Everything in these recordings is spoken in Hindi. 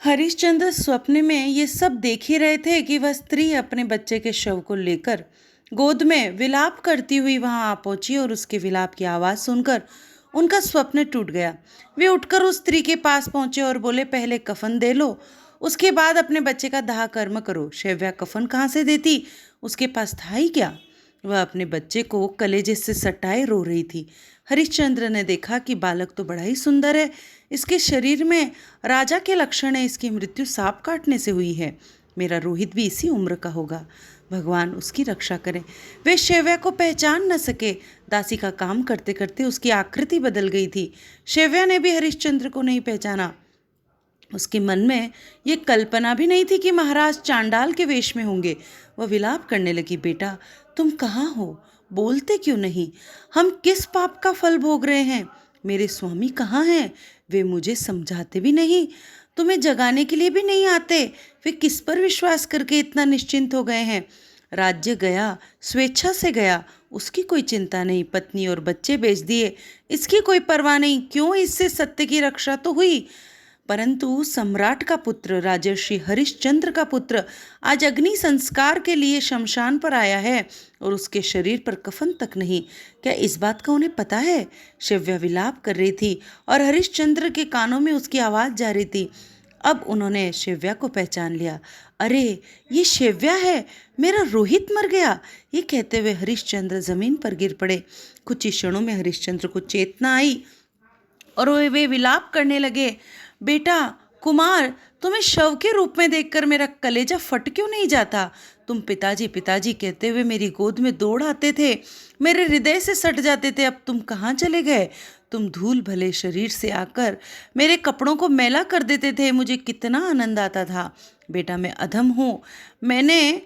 हरिश्चंद्र स्वप्न में ये सब देख ही रहे थे कि वह स्त्री अपने बच्चे के शव को लेकर गोद में विलाप करती हुई वहां आ पहुंची और उसके विलाप की आवाज सुनकर उनका स्वप्न टूट गया। वे उठकर उस स्त्री के पास पहुंचे और बोले, पहले कफन दे लो, उसके बाद अपने बच्चे का दाह कर्म करो। शैव्या कफन कहाँ से देती, उसके पास था ही क्या। वह अपने बच्चे को कलेजे से सटाए रो रही थी। हरिश्चंद्र ने देखा कि बालक तो बड़ा ही सुंदर है, इसके शरीर में राजा के लक्षण है, इसकी मृत्यु सांप काटने से हुई है। मेरा रोहित भी इसी उम्र का होगा, भगवान उसकी रक्षा करें। वे शैव्या को पहचान न सके। दासी का काम करते करते उसकी आकृति बदल गई थी। शैव्या ने भी हरिश्चंद्र को नहीं पहचाना। उसके मन में ये कल्पना भी नहीं थी कि महाराज चांडाल के वेश में होंगे। वह विलाप करने लगी, बेटा तुम कहाँ हो, बोलते क्यों नहीं, हम किस पाप का फल भोग रहे हैं, मेरे स्वामी कहाँ हैं, वे मुझे समझाते भी नहीं, तुम्हें जगाने के लिए भी नहीं आते, वे किस पर विश्वास करके इतना निश्चिंत हो गए हैं। राज्य गया, स्वेच्छा से गया, उसकी कोई चिंता नहीं, पत्नी और बच्चे बेच दिए, इसकी कोई परवाह नहीं, क्यों, इससे सत्य की रक्षा तो हुई। परंतु सम्राट का पुत्र, राजर्षि हरिश्चंद्र का पुत्र आज अग्नि संस्कार के लिए शमशान पर आया है और उसके शरीर पर कफन तक नहीं। क्या इस बात का उन्हें पता है। शैव्या विलाप कर रही थी और हरिश्चंद्र के कानों में उसकी आवाज जा रही थी। अब उन्होंने शैव्या को पहचान लिया। अरे ये शैव्या है, मेरा रोहित मर गया। ये कहते हुए हरिश्चंद्र जमीन पर गिर पड़े। कुछ ही क्षणों में हरिश्चंद्र को चेतना आई और वे विलाप करने लगे, बेटा कुमार, तुम्हें शव के रूप में देखकर मेरा कलेजा फट क्यों नहीं जाता। तुम पिताजी पिताजी कहते हुए मेरी गोद में दौड़ आते थे, मेरे हृदय से सट जाते थे, अब तुम कहाँ चले गए। तुम धूल भले शरीर से आकर मेरे कपड़ों को मैला कर देते थे, मुझे कितना आनंद आता था। बेटा मैं अधम हूँ, मैंने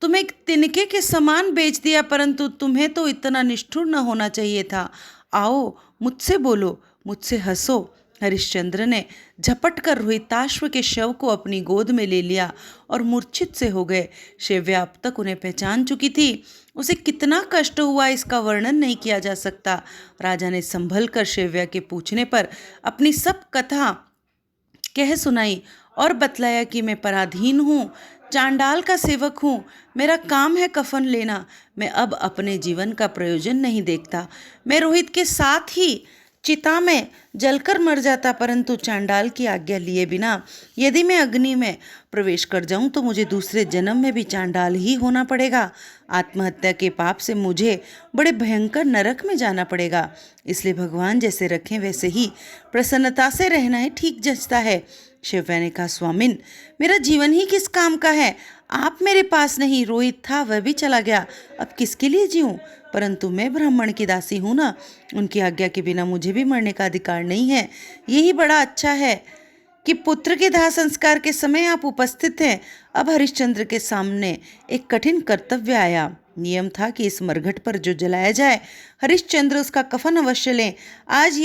तुम्हें एक तिनके के समान बेच दिया, परंतु तुम्हें तो इतना निष्ठुर न होना चाहिए था। आओ मुझसे बोलो, मुझसे हंसो। हरिश्चंद्र ने झपट कर रोहिताश्व के शव को अपनी गोद में ले लिया और मूर्छित से हो गए। शैव्या अब तक उन्हें पहचान चुकी थी। उसे कितना कष्ट हुआ इसका वर्णन नहीं किया जा सकता। राजा ने संभल कर शैव्या के पूछने पर अपनी सब कथा कह सुनाई और बतलाया कि मैं पराधीन हूँ, चांडाल का सेवक हूँ, मेरा काम है कफन लेना, मैं अब अपने जीवन का प्रयोजन नहीं देखता। मैं रोहित के साथ ही चिता में जलकर मर जाता, परंतु चांडाल की आज्ञा लिए बिना यदि मैं अग्नि में प्रवेश कर जाऊं तो मुझे दूसरे जन्म में भी चांडाल ही होना पड़ेगा। आत्महत्या के पाप से मुझे बड़े भयंकर नरक में जाना पड़ेगा। इसलिए भगवान जैसे रखें वैसे ही प्रसन्नता से रहना ही ठीक जचता है। शैव्या ने कहा, स्वामिन मेरा जीवन ही किस काम का है, आप मेरे पास नहीं, रोहित था वह भी चला गया, अब किसके लिए जीऊं। परंतु मैं ब्राह्मण की दासी हूँ ना, उनकी आज्ञा के बिना मुझे भी मरने का अधिकार नहीं है। यही बड़ा अच्छा है कि पुत्र के दाह संस्कार के समय आप उपस्थित हैं। अब हरिश्चंद्र के सामने एक कठिन कर्तव्य आया। नियम था कि इस मरघट पर जो जलाया जाए, हरिश्चंद्र उसका कफन अवश्य लें। आज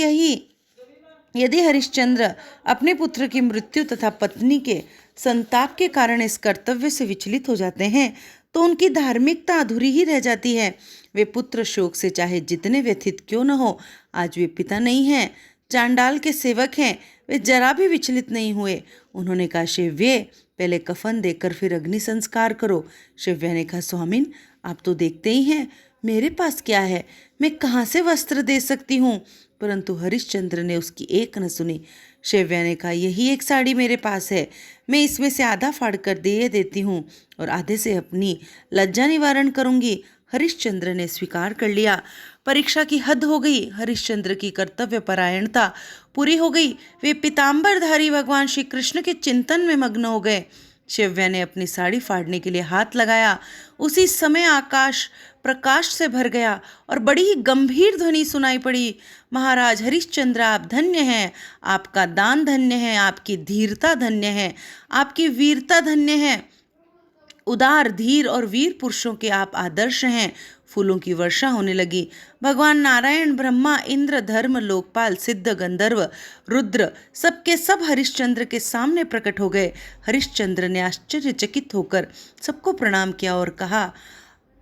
यदि हरिश्चंद्र अपने पुत्र की मृत्यु तथा पत्नी के संताप के कारण इस कर्तव्य से विचलित हो जाते हैं तो उनकी धार्मिकता अधूरी ही रह जाती है। वे पुत्र शोक से चाहे जितने व्यथित क्यों न हो, आज वे पिता नहीं हैं, चांडाल के सेवक हैं, वे जरा भी विचलित नहीं हुए। उन्होंने कहा, शैव्य पहले कफन देकर फिर अग्नि संस्कार करो। शैव्या ने कहा, स्वामिन आप तो देखते ही हैं मेरे पास क्या है, मैं कहाँ से वस्त्र दे सकती हूँ। परंतु हरिश्चंद्र ने उसकी एक न सुनी। शैव्या ने कहा, यही एक साड़ी मेरे पास है, मैं इसमें से आधा फाड़ कर दे देती हूँ और आधे से अपनी लज्जा निवारण करूँगी। हरिश्चंद्र ने स्वीकार कर लिया। परीक्षा की हद हो गई। हरिश्चंद्र की कर्तव्य परायणता पूरी हो गई। वे पीताम्बरधारी भगवान श्री कृष्ण के चिंतन में मग्न हो गए। शैव्या ने अपनी साड़ी फाड़ने के लिए हाथ लगाया। उसी समय आकाश प्रकाश से भर गया और बड़ी ही गंभीर ध्वनि सुनाई पड़ी, महाराज हरिश्चंद्र आप धन्य हैं, आपका दान धन्य है, आपकी धीरता धन्य है, आपकी वीरता धन्य है, उदार धीर और वीर पुरुषों के आप आदर्श हैं। फूलों की वर्षा होने लगी। भगवान नारायण, ब्रह्मा, इंद्र, धर्म, लोकपाल, सिद्ध, गंधर्व, रुद्र सबके सब हरिश्चंद्र के सामने प्रकट हो गए। हरिश्चंद्र ने आश्चर्यचकित होकर सबको प्रणाम किया और कहा,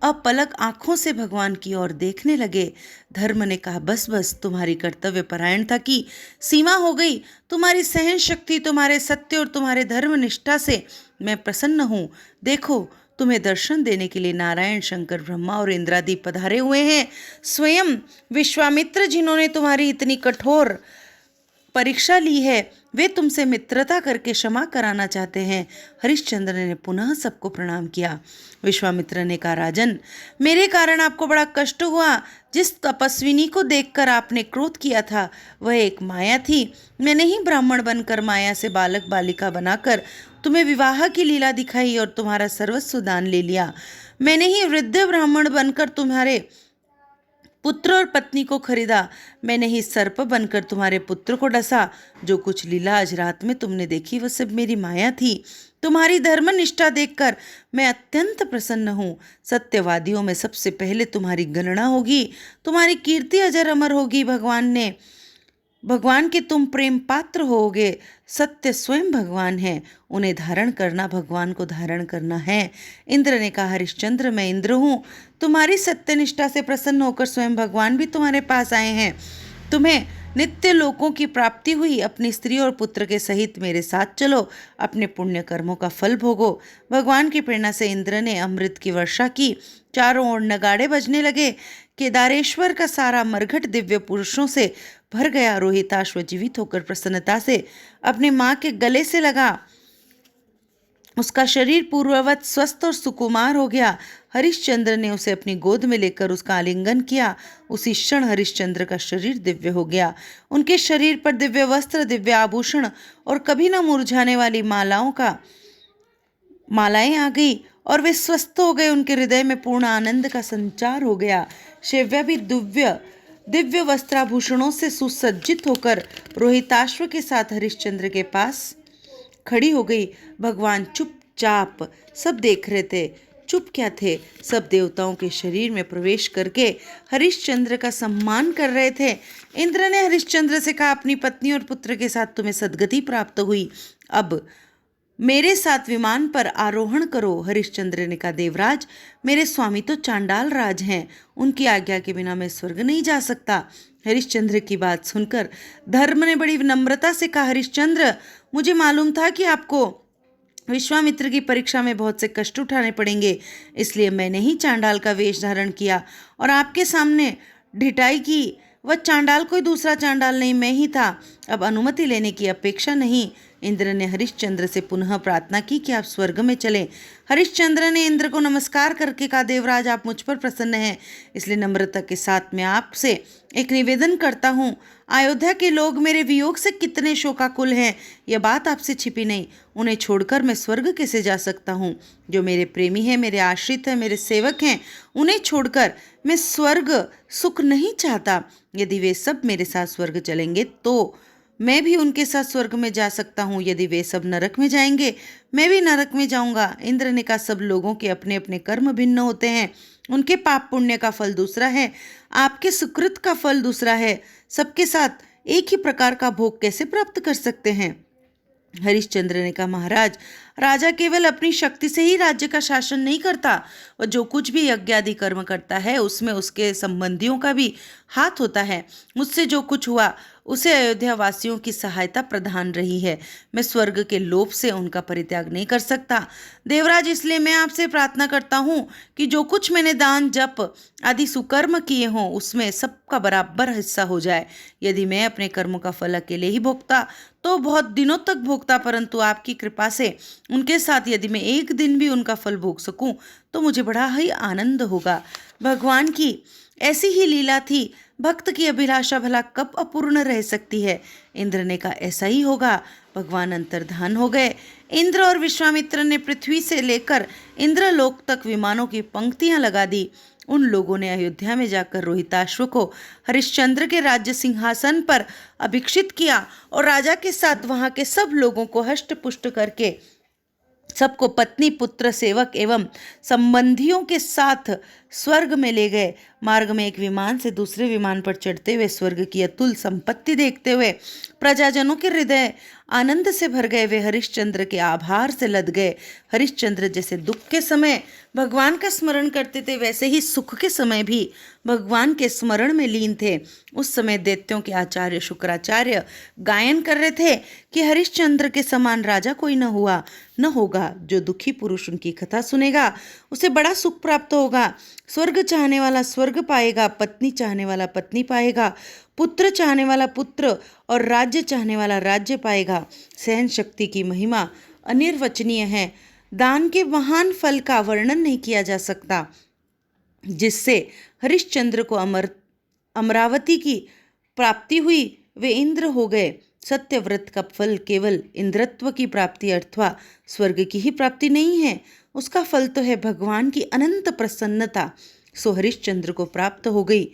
अपलक आंखों से भगवान की ओर देखने लगे। धर्म ने कहा, बस बस, तुम्हारी कर्तव्य परायणता की सीमा हो गई। तुम्हारी सहन शक्ति, तुम्हारे सत्य और तुम्हारे धर्म निष्ठा से मैं प्रसन्न हूँ। देखो, तुम्हें दर्शन देने के लिए नारायण, शंकर, ब्रह्मा और इंद्रादि पधारे हुए हैं। स्वयं विश्वामित्र, जिन्होंने तुम्हारी इतनी कठोर परीक्षा ली है, वे तुमसे मित्रता करके क्षमा कराना चाहते हैं। हरिश्चंद्र ने पुनः सबको प्रणाम किया। विश्वामित्र ने कहा, राजन, मेरे कारण आपको बड़ा कष्ट हुआ। जिस तपस्विनी को देखकर आपने क्रोध किया था, वह एक माया थी। मैंने ही ब्राह्मण बनकर माया से बालक बालिका बनाकर तुम्हें विवाह की लीला दिखाई और तुम्हारा सर्वस्व दान ले लिया। मैंने ही वृद्ध ब्राह्मण बनकर तुम्हारे पुत्र और पत्नी को खरीदा। मैंने ही सर्प बनकर तुम्हारे पुत्र को डसा। जो कुछ लीला आज रात में तुमने देखी, वह सब मेरी माया थी। तुम्हारी धर्मनिष्ठा देखकर मैं अत्यंत प्रसन्न हूँ। सत्यवादियों में सबसे पहले तुम्हारी गणना होगी। तुम्हारी कीर्ति अजर अमर होगी। भगवान के तुम प्रेम पात्र होगे। सत्य स्वयं भगवान है, उन्हें धारण करना भगवान को धारण करना है। इंद्र ने कहा, हरिश्चंद्र, मैं इंद्र हूँ। तुम्हारी सत्यनिष्ठा से प्रसन्न होकर स्वयं भगवान भी तुम्हारे पास आए हैं। तुम्हें नित्य लोकों की प्राप्ति हुई। अपनी स्त्री और पुत्र के सहित मेरे साथ चलो, अपने पुण्य कर्मों का फल भोगो। भगवान की प्रेरणा से इंद्र ने अमृत की वर्षा की। चारों ओर नगाड़े बजने लगे। केदारेश्वर का सारा मरघट दिव्य पुरुषों से भर गया। रोहिताश्व जीवित होकर प्रसन्नता से अपने माँ के गले से लगा। उसका शरीर पूर्ववत स्वस्थ और सुकुमार हो गया। हरिश्चंद्र ने उसे अपनी गोद में लेकर उसका आलिंगन किया। उसी क्षण हरिश्चंद्र का शरीर दिव्य हो गया। उनके शरीर पर दिव्य वस्त्र, दिव्य आभूषण और कभी न मुरझाने वाली मालाएं आ गई और वे स्वस्थ हो गए। उनके हृदय में पूर्ण आनंद का संचार हो गया। शिव्या भी दिव्य वस्त्राभूषणों से सुसज्जित होकर रोहिताश्व के साथ हरिश्चंद्र के पास खड़ी हो गई। भगवान चुपचाप सब देख रहे थे। चुप क्या थे, सब देवताओं के शरीर में प्रवेश करके हरिश्चंद्र का सम्मान कर रहे थे। इंद्र ने हरिश्चंद्र से कहा, अपनी पत्नी और पुत्र के साथ तुम्हें सद्गति प्राप्त हुई। अब मेरे साथ विमान पर आरोहण करो। हरिश्चंद्र ने कहा, देवराज, मेरे स्वामी तो चांडाल राज हैं। उनकी आज्ञा के बिना मैं स्वर्ग नहीं जा सकता। हरिश्चंद्र की बात सुनकर धर्म ने बड़ी विनम्रता से कहा, हरिश्चंद्र, मुझे मालूम था कि आपको विश्वामित्र की परीक्षा में बहुत से कष्ट उठाने पड़ेंगे, इसलिए मैंने ही चांडाल का वेश धारण किया और आपके सामने ढिठाई की। वह चांडाल कोई दूसरा चांडाल नहीं, मैं ही था। अब अनुमति लेने की अपेक्षा नहीं। इंद्र ने हरिश्चंद्र से पुनः प्रार्थना की कि आप स्वर्ग में चलें। हरिश्चंद्र ने इंद्र को नमस्कार करके कहा, देवराज, आप मुझ पर प्रसन्न हैं, इसलिए नम्रता के साथ मैं आपसे एक निवेदन करता हूँ। अयोध्या के लोग मेरे वियोग से कितने शोकाकुल हैं, यह बात आपसे छिपी नहीं। उन्हें छोड़कर मैं स्वर्ग कैसे जा सकता हूँ? जो मेरे प्रेमी हैं, मेरे आश्रित हैं, मेरे सेवक हैं, उन्हें छोड़कर मैं स्वर्ग सुख नहीं चाहता। यदि वे सब मेरे साथ स्वर्ग चलेंगे तो मैं भी उनके साथ स्वर्ग में जा सकता हूँ। यदि वे सब नरक में जाएंगे, मैं भी नरक में जाऊंगा। इंद्र ने कहा, सब लोगों के अपने अपने कर्म भिन्न होते हैं। उनके पाप पुण्य का फल दूसरा है, आपके सुकृत का फल दूसरा है। सबके साथ एक ही प्रकार का भोग कैसे प्राप्त कर सकते हैं? हरिश्चंद्र ने कहा, महाराज, राजा केवल अपनी शक्ति से ही राज्य का शासन नहीं करता। वह जो कुछ भी यज्ञ आदि कर्म करता है, उसमें उसके संबंधियों का भी हाथ होता है। मुझसे जो कुछ हुआ उसे अयोध्या वासियों की सहायता प्रधान रही है। मैं स्वर्ग के लोभ से उनका परित्याग नहीं कर सकता। देवराज, इसलिए मैं आपसे प्रार्थना करता हूँ कि जो कुछ मैंने दान, जप आदि सुकर्म किए हों, उसमें सबका बराबर हिस्सा हो जाए। यदि मैं अपने कर्मों का फल अकेले ही भोगता तो बहुत दिनों तक भोगता, परंतु आपकी कृपा से उनके साथ यदि मैं एक दिन भी उनका फल भोग सकूं तो मुझे बड़ा ही आनंद होगा। भगवान की ऐसी ही लीला थी। भक्त की अभिलाषा भला कब अपूर्ण रह सकती है? इंद्र ने कहा, ऐसा ही होगा। भगवान अंतर्धान हो गए। इंद्र और विश्वामित्र ने पृथ्वी से लेकर इंद्रलोक तक विमानों की पंक्तियां लगा दी। उन लोगों ने अयोध्या में जाकर रोहिताश्व को हरिश्चंद्र के राज्य सिंहासन पर अभिषिक्त किया और राजा के साथ वहां के सब लोगों को हष्ट पुष्ट करके सबको पत्नी, पुत्र, सेवक एवं संबंधियों के साथ स्वर्ग में ले गए। मार्ग में एक विमान से दूसरे विमान पर चढ़ते हुए स्वर्ग की अतुल संपत्ति देखते हुए प्रजाजनों के हृदय आनंद से भर गए। वे हरिश्चंद्र के आभार से लद गए। हरिश्चंद्र जैसे दुख के समय भगवान का स्मरण करते थे, वैसे ही सुख के समय भी भगवान के स्मरण में लीन थे। उस समय दैत्यों के आचार्य शुक्राचार्य गायन कर रहे थे कि हरिश्चंद्र के समान राजा कोई न हुआ न होगा। जो दुखी पुरुष उनकी कथा सुनेगा उसे बड़ा सुख प्राप्त होगा। स्वर्ग चाहने वाला स्वर्ग पाएगा, पत्नी चाहने वाला पत्नी पाएगा, पुत्र चाहने वाला पुत्र और राज्य चाहने वाला राज्य पाएगा। सहन शक्ति की महिमा अनिर्वचनीय है। दान के महान फल का वर्णन नहीं किया जा सकता। जिससे हरिश्चंद्र को अमरावती की प्राप्ति हुई, वे इंद्र हो गए। सत्यव्रत का फल केवल इंद्रत्व की प्राप्ति अथवा स्वर्ग की ही प्राप्ति नहीं है, उसका फल तो है भगवान की अनंत प्रसन्नता। सो हरिश्चंद्र को प्राप्त हो गई।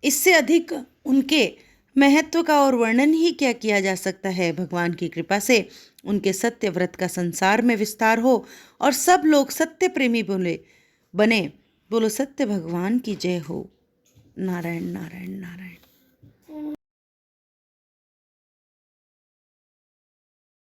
इससे अधिक उनके महत्व का और वर्णन ही क्या किया जा सकता है। भगवान की कृपा से उनके सत्य व्रत का संसार में विस्तार हो और सब लोग सत्य प्रेमी बने। बोलो सत्य भगवान की जय हो। नारायण नारायण नारायण।